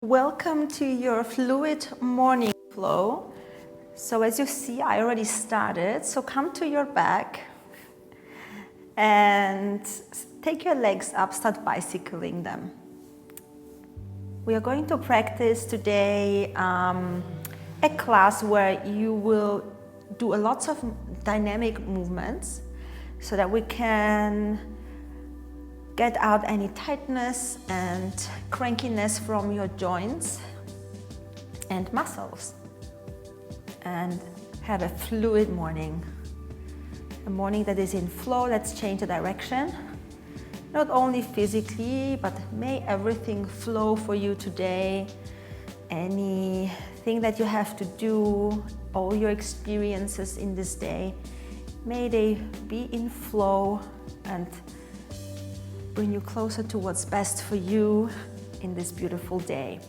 Welcome to your fluid morning flow. So as you see, I already started. So come to your back and take your legs up, start bicycling them. We are going to practice today a class where you will do a lot of dynamic movements so that we can get out any tightness and crankiness from your joints and muscles and have a fluid morning. A morning that is in flow. Let's change the direction. Not only physically, but may everything flow for you today. Anything that you have to do, all your experiences in this day, may they be in flow and bring you closer to what's best for you in this beautiful day.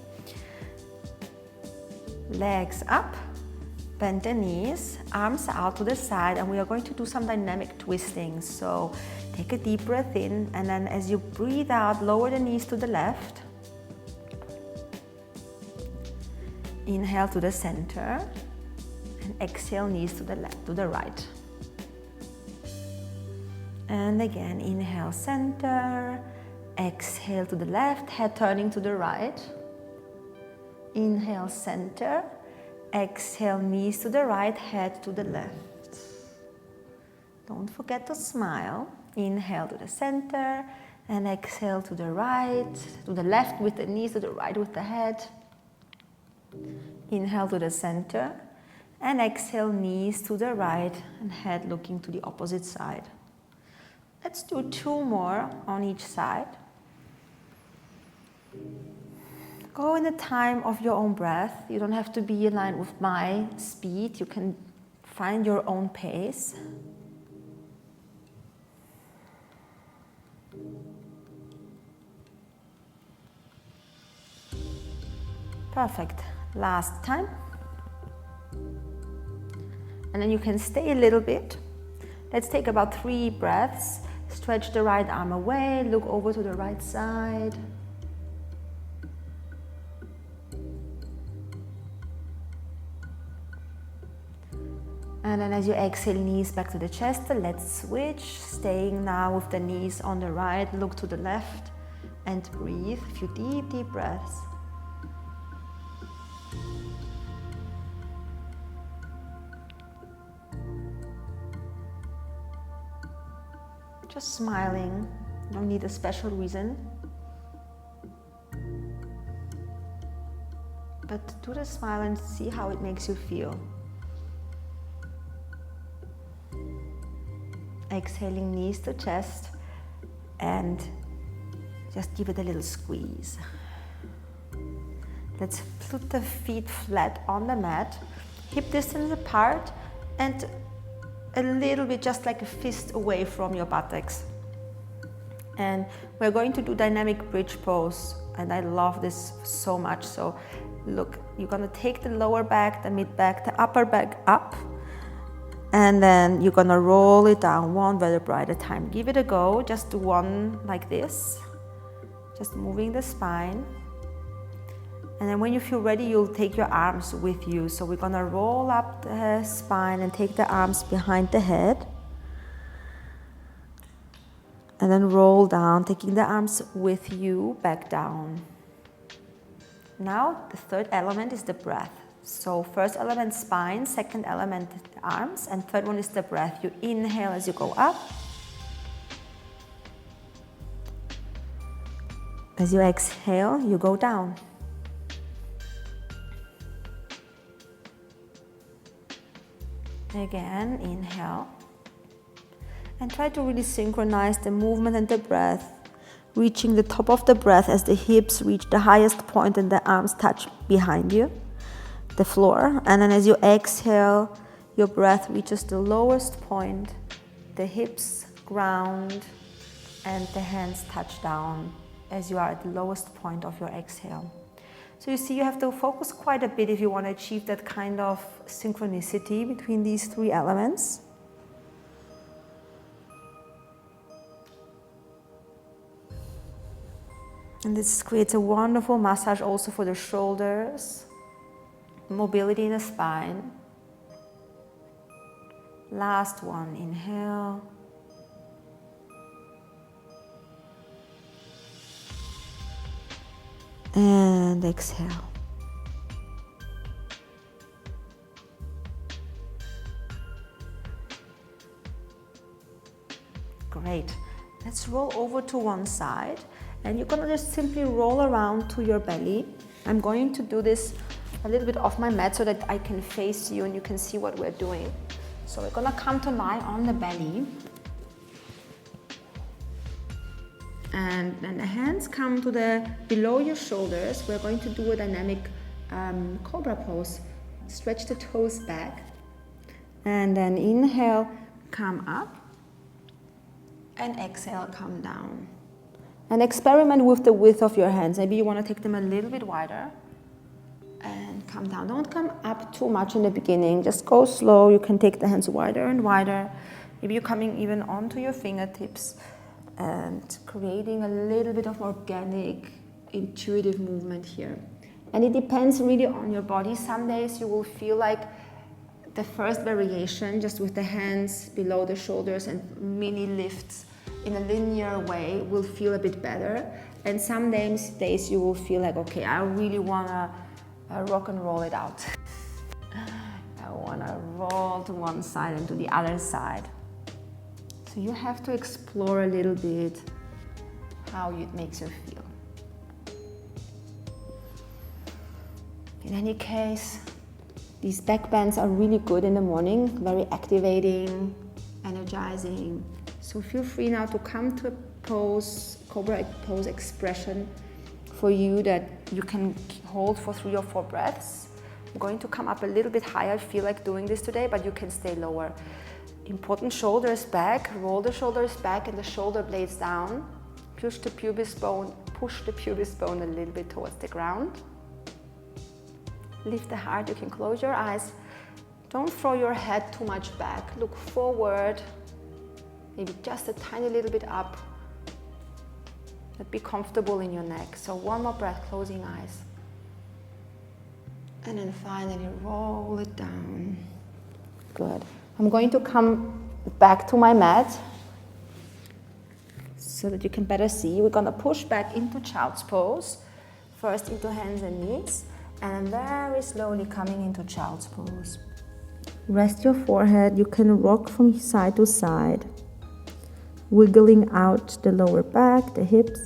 Legs up, bend the knees, arms out to the side, and we are going to do some dynamic twisting. So take a deep breath in, and then as you breathe out, lower the knees to the left. Inhale to the center, and exhale, knees to the left, to the right. And again, inhale center, exhale to the left, head turning to the right. Inhale center, exhale knees to the right, head to the left. Don't forget to smile. Inhale to the center and exhale to the right, to the left with the knees, to the right with the head. Inhale to the center and exhale knees to the right and head looking to the opposite side. Let's do 2 more on each side. Go in the time of your own breath. You don't have to be in line with my speed. You can find your own pace. Perfect. Last time. And then you can stay a little bit. Let's take about 3 breaths. Stretch the right arm away, look over to the right side. And then as you exhale, knees back to the chest, let's switch. Staying now with the knees on the right, look to the left and breathe. A few deep, deep breaths. Just smiling, don't need a special reason. But do the smile and see how it makes you feel. Exhaling, knees to chest, and just give it a little squeeze. Let's put the feet flat on the mat, hip distance apart, and a little bit just like a fist away from your buttocks. And we're going to do dynamic bridge pose, and I love this so much. So look, you're gonna take the lower back, the mid back, the upper back up, and then you're gonna roll it down 1 vertebra at a time. Give it a go, just do 1 like this, just moving the spine. And then when you feel ready, you'll take your arms with you. So we're gonna roll up the spine and take the arms behind the head. And then roll down, taking the arms with you back down. Now the 3rd element is the breath. So first element spine, second element the arms, and 3rd one is the breath. You inhale as you go up. As you exhale, you go down. Again, inhale. And try to really synchronize the movement and the breath, reaching the top of the breath as the hips reach the highest point and the arms touch behind you, the floor. And then as you exhale, your breath reaches the lowest point, the hips ground, and the hands touch down as you are at the lowest point of your exhale. So you see, you have to focus quite a bit if you want to achieve that kind of synchronicity between these 3 elements. And this creates a wonderful massage also for the shoulders, mobility in the spine. Last one, inhale. And exhale. Great. Let's roll over to one side, and you're gonna just simply roll around to your belly. I'm going to do this a little bit off my mat so that I can face you and you can see what we're doing. So we're gonna come to lie on the belly, and then the hands come to below your shoulders. We're going to do a dynamic Cobra pose. Stretch the toes back, and then inhale, come up. And exhale, come down. And experiment with the width of your hands. Maybe you want to take them a little bit wider. And come down. Don't come up too much in the beginning. Just go slow. You can take the hands wider and wider. Maybe you're coming even onto your fingertips and creating a little bit of organic, intuitive movement here. And it depends really on your body. Some days you will feel like the first variation, just with the hands below the shoulders and mini lifts in a linear way, will feel a bit better. And some days you will feel like, okay, I really wanna rock and roll it out. I wanna roll to one side and to the other side. So you have to explore a little bit how it makes you feel. In any case, these back bends are really good in the morning, very activating, energizing. So feel free now to come to a pose, Cobra pose expression for you that you can hold for 3 or 4 breaths. I'm going to come up a little bit higher. I feel like doing this today, but you can stay lower. Important shoulders back, roll the shoulders back and the shoulder blades down. Push the pubis bone a little bit towards the ground. Lift the heart, you can close your eyes. Don't throw your head too much back. Look forward, maybe just a tiny little bit up. But be comfortable in your neck. So one more breath, closing eyes. And then finally roll it down. Good. I'm going to come back to my mat so that you can better see. We're gonna push back into child's pose. First into hands and knees. And very slowly coming into child's pose. Rest your forehead. You can rock from side to side, wiggling out the lower back, the hips.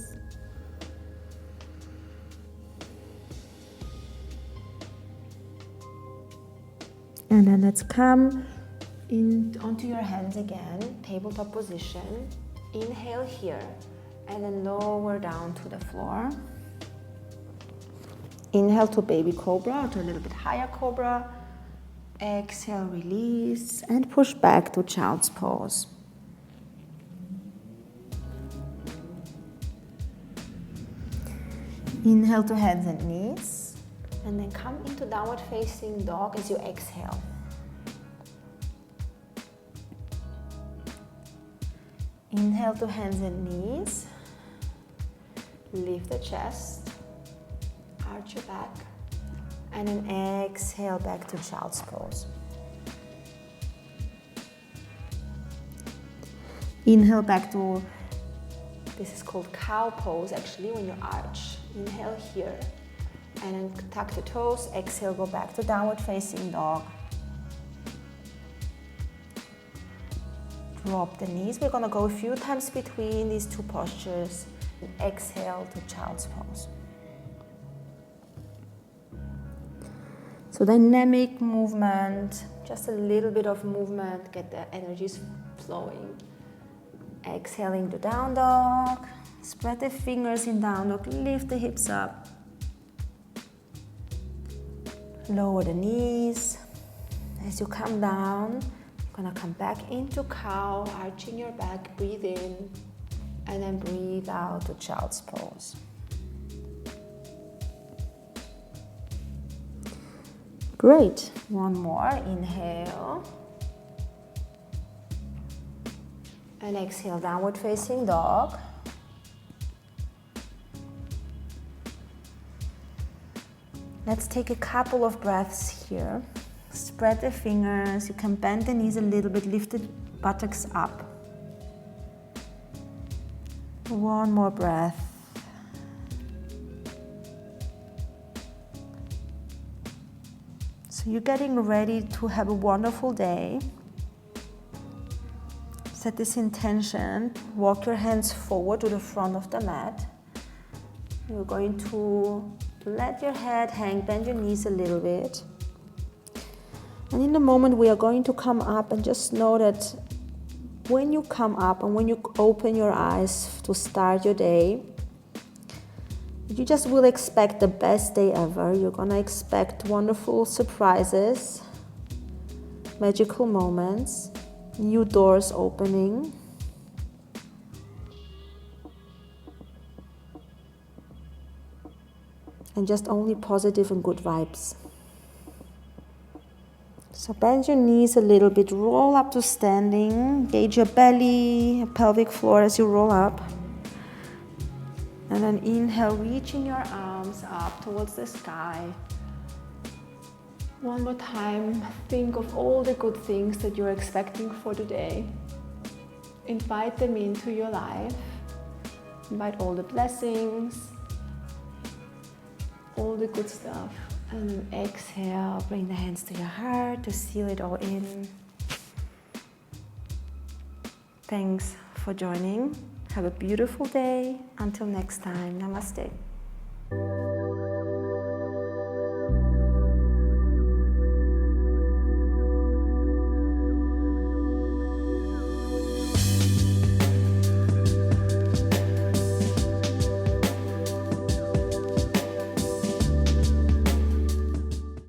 And then let's come onto your hands again, tabletop position. Inhale here, and then lower down to the floor. Inhale to baby cobra, or to a little bit higher cobra. Exhale, release, and push back to child's pose. Inhale to hands and knees, and then come into downward facing dog as you exhale. Inhale to hands and knees, lift the chest, arch your back, and then exhale back to child's pose. Inhale back to, this is called cow pose actually, when you arch. Inhale here, and then tuck the toes, exhale, go back to downward facing dog. Drop the knees. We're gonna go a few times between these two postures. And exhale to child's pose. So dynamic movement, just a little bit of movement, get the energies flowing. Exhaling to down dog. Spread the fingers in down dog, lift the hips up. Lower the knees. As you come down, gonna come back into cow, arching your back, breathe in, and then breathe out to child's pose. Great, one more, inhale. And exhale, downward facing dog. Let's take a couple of breaths here. Spread the fingers, you can bend the knees a little bit, lift the buttocks up. One more breath. So you're getting ready to have a wonderful day. Set this intention, walk your hands forward to the front of the mat. You're going to let your head hang, bend your knees a little bit. And in a moment we are going to come up, and just know that when you come up and when you open your eyes to start your day, you just will expect the best day ever. You're gonna expect wonderful surprises, magical moments, new doors opening. And just only positive and good vibes. So bend your knees a little bit, roll up to standing, gauge your belly, pelvic floor as you roll up. And then inhale, reaching your arms up towards the sky. One more time, think of all the good things that you're expecting for today. Invite them into your life. Invite all the blessings, all the good stuff. And then exhale, bring the hands to your heart to seal it all in. Thanks for joining. Have a beautiful day. Until next time, namaste.